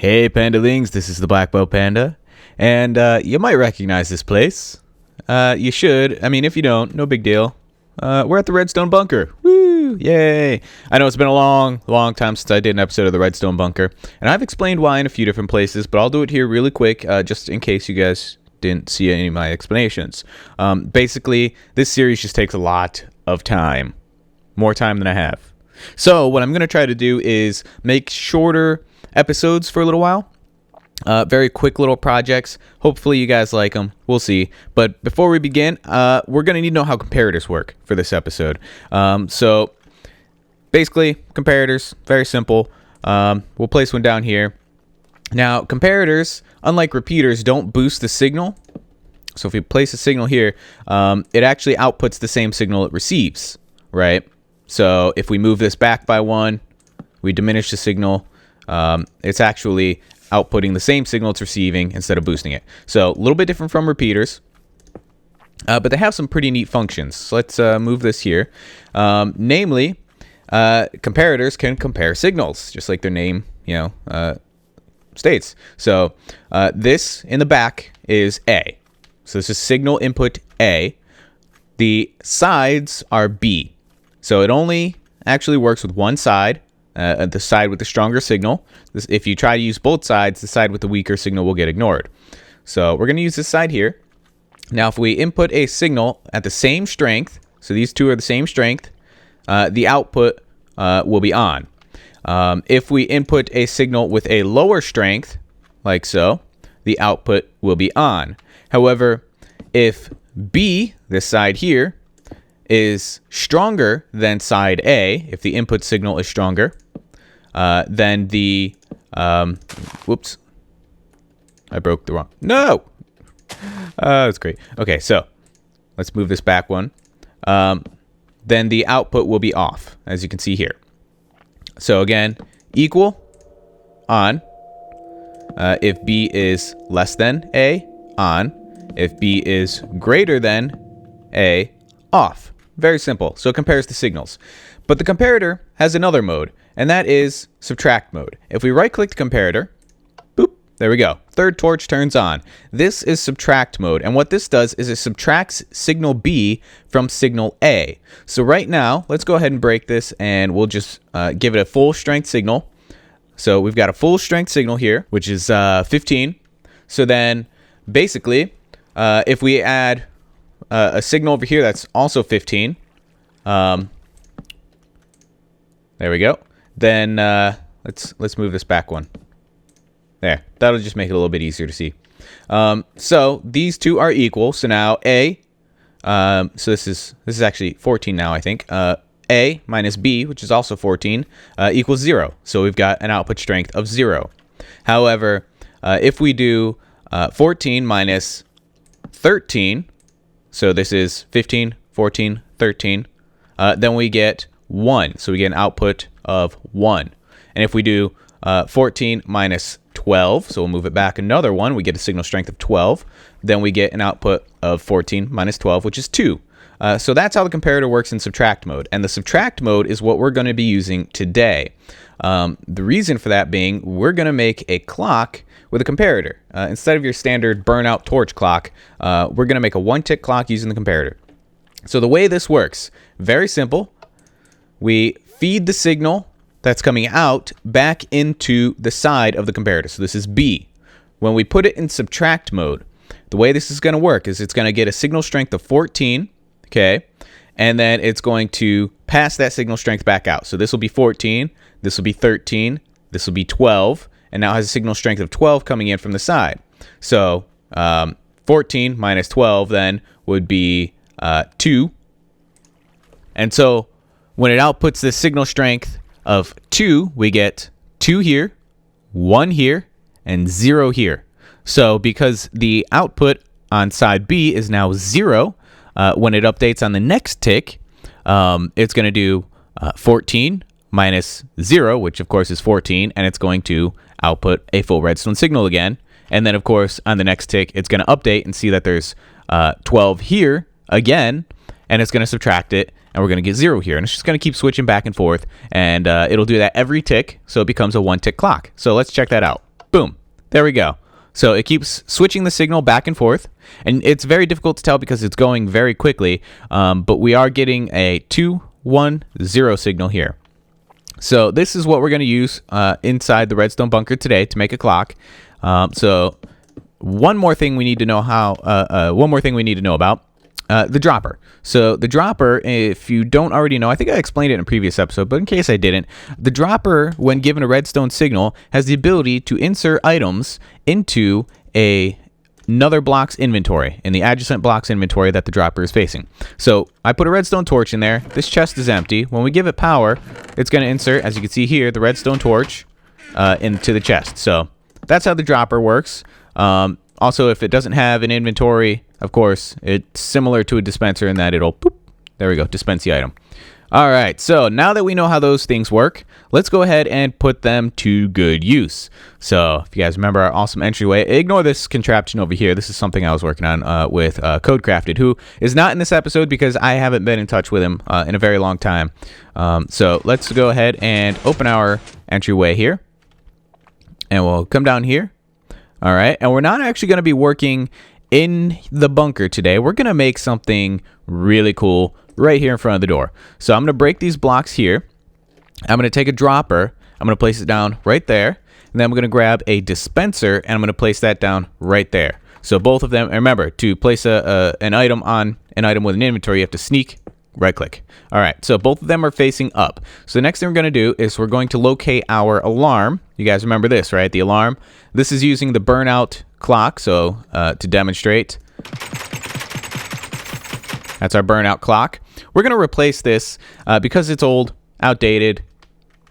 Hey Pandalings, this is the Black Belt Panda, and you might recognize this place. You should. I mean, if you don't, no big deal. We're at the Redstone Bunker. Woo! Yay! I know it's been a long time since I did an episode of the Redstone Bunker, and I've explained why in a few different places, but I'll do it here really quick, just in case you guys didn't see any of my explanations. Basically, this series just takes a lot of time. More time than I have. So, what I'm going to try to do is make shorter episodes for a little while. Very quick little projects. Hopefully you guys like them. We'll see. But before we begin, we're going to need to know how comparators work for this episode. So basically, comparators, very simple. We'll place one down here. Now, comparators, unlike repeaters, don't boost the signal. So if we place a signal here, it actually outputs the same signal it receives, right? So if we move this back by one, we diminish the signal. It's actually outputting the same signal it's receiving instead of boosting it. So a little bit different from repeaters, but they have some pretty neat functions. So let's move this here. Namely, comparators can compare signals, just like their name, states. So this in the back is A. So this is signal input A. The sides are B. So it only actually works with one side. The side with the stronger signal. If you try to use both sides, the side with the weaker signal will get ignored. So we're going to use this side here. Now, if we input a signal at the same strength, so these two are the same strength, the output will be on. If we input a signal with a lower strength, like so, the output will be on. However, if B, this side here, is stronger than side A, if the input signal is stronger, then the, whoops, I broke the wrong, no! That's great. Okay, so let's move this back one. Then the output will be off, as you can see here. So again, equal, on. If B is less than A, on. If B is greater than A, off. Very simple. So it compares the signals. But the comparator has another mode, and that is subtract mode. If we right-click the comparator, boop, there we go. Third torch turns on. This is subtract mode, and what this does is it subtracts signal B from signal A. So right now, let's go ahead and break this, and we'll just give it a full strength signal. So we've got a full strength signal here, which is 15. So then, basically, if we add a signal over here that's also 15. There we go. Then let's move this back one. There. That'll just make it a little bit easier to see. So these two are equal. So now A. So this is actually 14 now, I think. A minus B, which is also 14, equals 0. So we've got an output strength of 0. However, if we do 14 minus 13. So this is 15, 14, 13. Then we get 1. So we get an output of 1. And if we do 14 minus 12, so we'll move it back another 1, we get a signal strength of 12. Then we get an output of 14 minus 12, which is 2. So that's how the comparator works in subtract mode. And the subtract mode is what we're going to be using today. The reason for that being, we're going to make a clock with a comparator. Instead of your standard burnout torch clock, we're going to make a one-tick clock using the comparator. So the way this works, very simple. We feed the signal that's coming out back into the side of the comparator. So this is B. When we put it in subtract mode, the way this is going to work is it's going to get a signal strength of 14, okay? And then it's going to pass that signal strength back out. So this will be 14, this will be 13, this will be 12, and now has a signal strength of 12 coming in from the side. So 14 minus 12 then would be 2. And so when it outputs this signal strength of 2, we get 2 here, 1 here, and 0 here. So because the output on side B is now 0, when it updates on the next tick, it's going to do 14 minus 0, which of course is 14, and it's going to output a full redstone signal again. And then of course on the next tick, it's going to update and see that there's 12 here again, and it's going to subtract it, and we're going to get 0 here. And it's just going to keep switching back and forth, and it'll do that every tick, so it becomes a one-tick clock. So let's check that out. Boom. There we go. So it keeps switching the signal back and forth, and it's very difficult to tell because it's going very quickly, but we are getting a 2, 1, 0 signal here. So this is what we're going to use inside the Redstone Bunker today to make a clock. So one more thing we need to know about. The dropper. So the dropper, if you don't already know, I think I explained it in a previous episode, but in case I didn't, the dropper, when given a redstone signal, has the ability to insert items into another block's inventory, in the adjacent block's inventory that the dropper is facing. So I put a redstone torch in there. This chest is empty. When we give it power, it's going to insert, as you can see here, the redstone torch into the chest. So that's how the dropper works. Also, if it doesn't have an inventory, of course, it's similar to a dispenser in that it'll, boop, there we go, dispense the item. All right, so now that we know how those things work, let's go ahead and put them to good use. So if you guys remember our awesome entryway, ignore this contraption over here. This is something I was working on with Codecrafted, who is not in this episode because I haven't been in touch with him in a very long time. So let's go ahead and open our entryway here. And we'll come down here. All right, and we're not actually going to be working in the bunker today. We're going to make something really cool right here in front of the door. So I'm going to break these blocks here. I'm going to take a dropper. I'm going to place it down right there. And then I'm going to grab a dispenser, and I'm going to place that down right there. So both of them, and remember, to place an item on an item with an inventory, you have to sneak, right click. All right, so both of them are facing up. So the next thing we're going to do is we're going to locate our alarm. You guys remember this, right? The alarm. This is using the burnout clock. So to demonstrate, that's our burnout clock. We're going to replace this because it's old, outdated.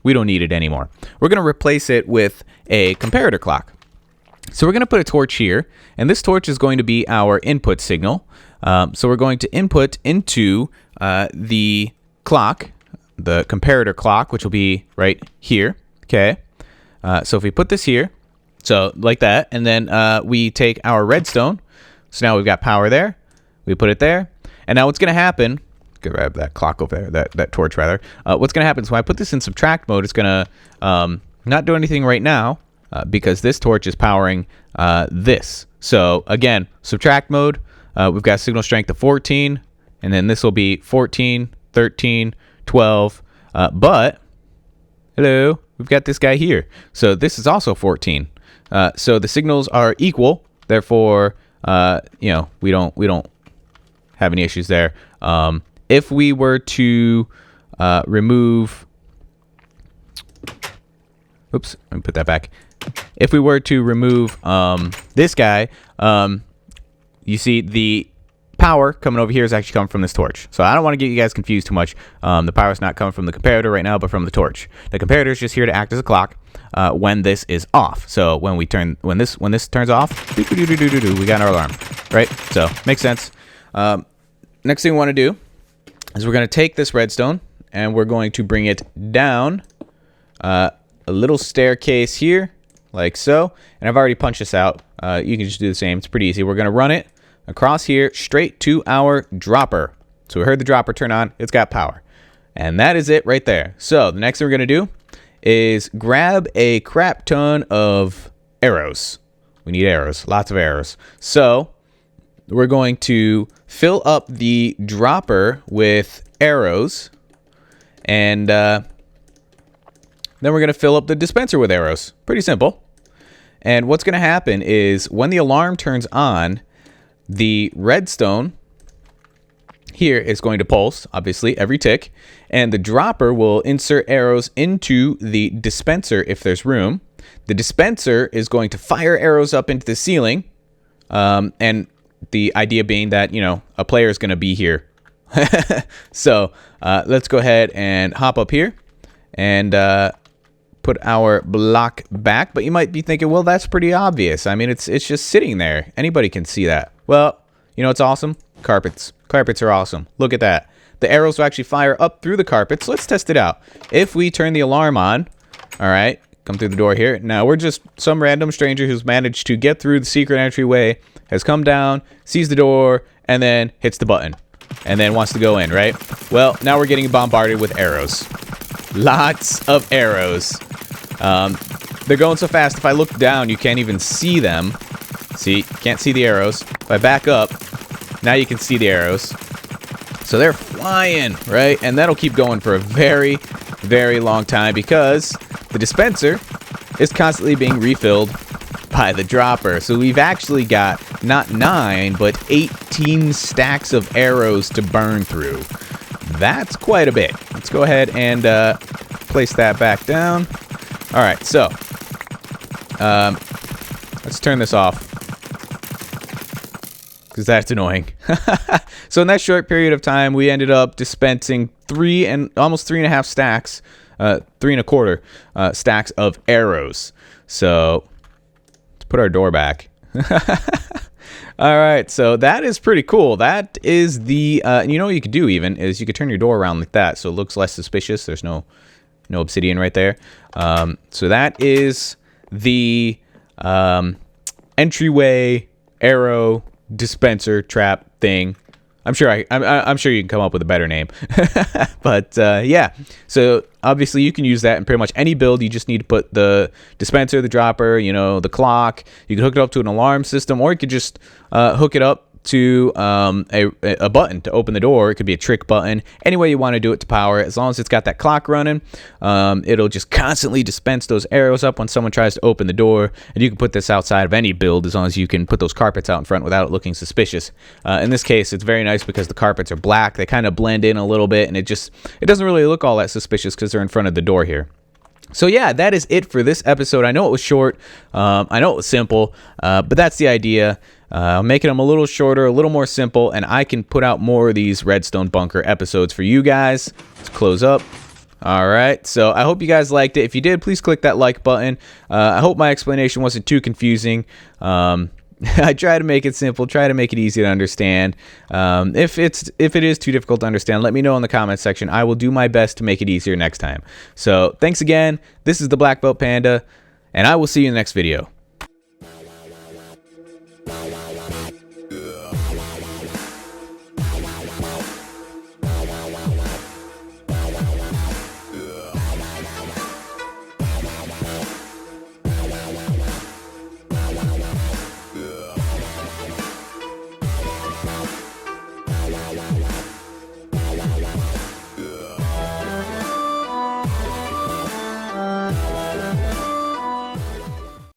We don't need it anymore. We're going to replace it with a comparator clock. So we're going to put a torch here, and this torch is going to be our input signal. So we're going to input into the clock, the comparator clock, which will be right here. Okay. So if we put this here, so like that, and then we take our redstone. So now we've got power there. We put it there. And now what's going to happen, grab that clock over there, that torch rather. What's going to happen is when I put this in subtract mode, it's going to not do anything right now because this torch is powering this. So again, subtract mode, we've got signal strength of 14, and then this will be 14, 13, 12, but hello, we've got this guy here. So this is also 14. So the signals are equal. Therefore, you know, we don't have any issues there. If we were to remove, oops, let me put that back. If we were to remove this guy, you see the power coming over here is actually coming from this torch. So I don't want to get you guys confused too much. The power is not coming from the comparator right now, but from the torch. The comparator is just here to act as a clock when this is off. So when this turns off, we got our alarm, right? So makes sense. Next thing we want to do is we're going to take this redstone and we're going to bring it down a little staircase here, like so. And I've already punched this out. You can just do the same. It's pretty easy. We're going to run it across here straight to our dropper. So we heard the dropper turn on. It's got power. And that is it right there. So the next thing we're going to do is grab a crap ton of arrows. We need arrows. Lots of arrows. So we're going to fill up the dropper with arrows. And then we're going to fill up the dispenser with arrows. Pretty simple. And what's going to happen is when the alarm turns on, the redstone here is going to pulse, obviously, every tick. And the dropper will insert arrows into the dispenser if there's room. The dispenser is going to fire arrows up into the ceiling. And the idea being that, you know, a player is going to be here. So let's go ahead and hop up here and put our block back. But you might be thinking, well, that's pretty obvious. I mean, it's just sitting there. Anybody can see that. Well, you know what's awesome? Carpets. Carpets are awesome. Look at that. The arrows will actually fire up through the carpets. Let's test it out. If we turn the alarm on, all right, come through the door here. Now, we're just some random stranger who's managed to get through the secret entryway, has come down, sees the door, and then hits the button. And then wants to go in, right? Well, now we're getting bombarded with arrows. Lots of arrows. they're going so fast. If I look down, you can't even see them. See, can't see the arrows. If I back up, now you can see the arrows. So they're flying, right? And that'll keep going for a very, very long time because the dispenser is constantly being refilled by the dropper. So we've actually got not 9, but 18 stacks of arrows to burn through. That's quite a bit. Let's go ahead and place that back down. All right, so let's turn this off because that's annoying. So in that short period of time, we ended up dispensing almost 3.5 stacks, 3.25 stacks of arrows. So let's put our door back. All right, so that is pretty cool. That is the, you know what you could do even is you could turn your door around like that so it looks less suspicious. There's no obsidian right there. So that is the entryway arrow dispenser trap thing. I'm sure I'm sure you can come up with a better name. But yeah, so obviously you can use that in pretty much any build. You just need to put the dispenser, the dropper, you know, the clock. You can hook it up to an alarm system, or you could just hook it up to a button to open the door. It could be a trick button. Any way you want to do it to power it, as long as it's got that clock running, it'll just constantly dispense those arrows up when someone tries to open the door. And you can put this outside of any build as long as you can put those carpets out in front without it looking suspicious. In this case, it's very nice because the carpets are black. They kind of blend in a little bit, and it doesn't really look all that suspicious because they're in front of the door here. So yeah, that is it for this episode. I know it was short. I know it was simple, but that's the idea. Making them a little shorter, a little more simple, and I can put out more of these Redstone Bunker episodes for you guys. Let's close up. All right, so I hope you guys liked it. If you did, please click that like button. I hope my explanation wasn't too confusing. I try to make it simple, try to make it easy to understand. If it is too difficult to understand, let me know in the comments section. I will do my best to make it easier next time. So thanks again. This is the Black Belt Panda, and I will see you in the next video.